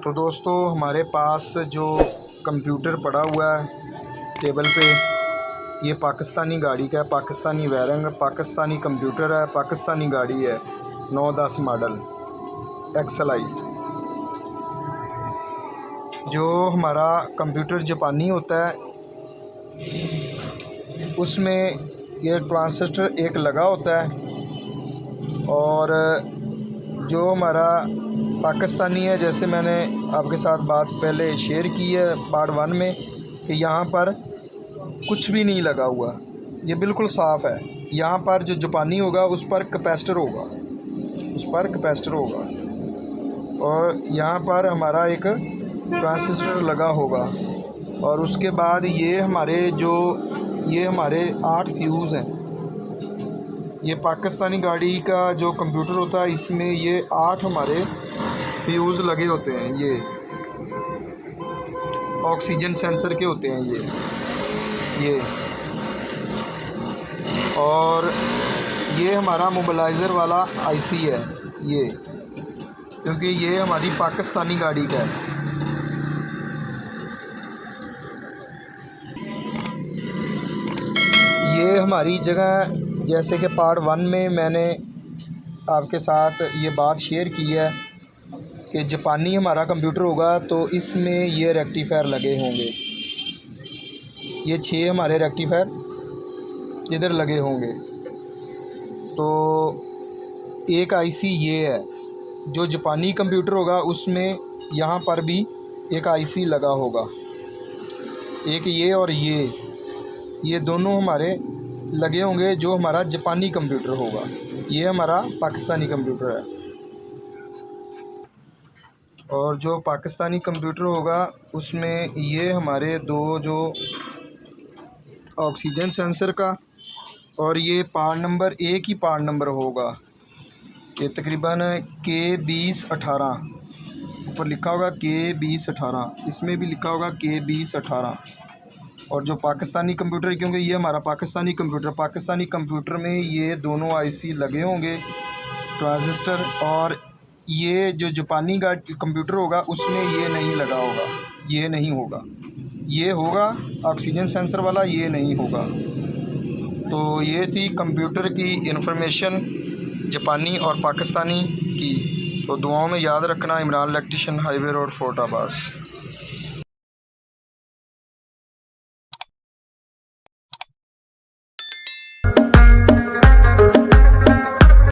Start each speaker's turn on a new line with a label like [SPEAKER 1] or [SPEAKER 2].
[SPEAKER 1] तो दोस्तों हमारे पास जो कंप्यूटर पड़ा हुआ है टेबल पे, ये पाकिस्तानी गाड़ी का है, पाकिस्तानी वायरिंग, पाकिस्तानी कंप्यूटर है, पाकिस्तानी गाड़ी है, 9-10 मॉडल XLI। जो हमारा कंप्यूटर जापानी होता है उसमें ये ट्रांजिस्टर एक लगा होता है, और जो हमारा पाकिस्तानी है, जैसे मैंने आपके साथ बात पहले शेयर की है पार्ट 1 में, कि यहाँ पर कुछ भी नहीं लगा हुआ, ये बिल्कुल साफ़ है। यहाँ पर जो जापानी होगा उस पर कैपेसिटर होगा, और यहाँ पर हमारा एक ट्रांजिस्टर लगा होगा, और उसके बाद ये हमारे 8 फ्यूज़ हैं। ये पाकिस्तानी गाड़ी का जो कंप्यूटर होता है इसमें ये 8 हमारे फ्यूज़ लगे होते हैं। ये ऑक्सीजन सेंसर के होते हैं ये और ये हमारा मोबिलाइज़र वाला IC है ये, क्योंकि ये हमारी पाकिस्तानी गाड़ी का है। ये हमारी जगह, जैसे कि पार्ट 1 में मैंने आपके साथ ये बात शेयर की है कि जापानी हमारा कंप्यूटर होगा तो इसमें ये रेक्टिफायर लगे होंगे, ये 6 हमारे रेक्टिफायर इधर लगे होंगे। तो एक IC ये है। जो जापानी कंप्यूटर होगा उसमें यहाँ पर भी एक IC लगा होगा, एक ये और ये दोनों हमारे लगे होंगे जो हमारा जापानी कंप्यूटर होगा। ये हमारा पाकिस्तानी कंप्यूटर है, और जो पाकिस्तानी कंप्यूटर होगा उसमें ये हमारे 2 जो ऑक्सीजन सेंसर का, और ये पार्ट नंबर एक ही पार्ट नंबर होगा, ये तकरीबन K2018 ऊपर लिखा होगा K2018, इसमें भी लिखा होगा K2018। और जो पाकिस्तानी कंप्यूटर, क्योंकि ये हमारा पाकिस्तानी कंप्यूटर में ये दोनों IC लगे होंगे ट्रांजिस्टर, और ये जो जापानी कंप्यूटर होगा उसमें ये नहीं लगा होगा, ये नहीं होगा, ये होगा ऑक्सीजन सेंसर वाला, ये नहीं होगा। तो ये थी कंप्यूटर की इन्फॉर्मेशन जापानी और पाकिस्तानी की। तो दुआओं में याद रखना। Imran electrician, highway road, fort Abbas.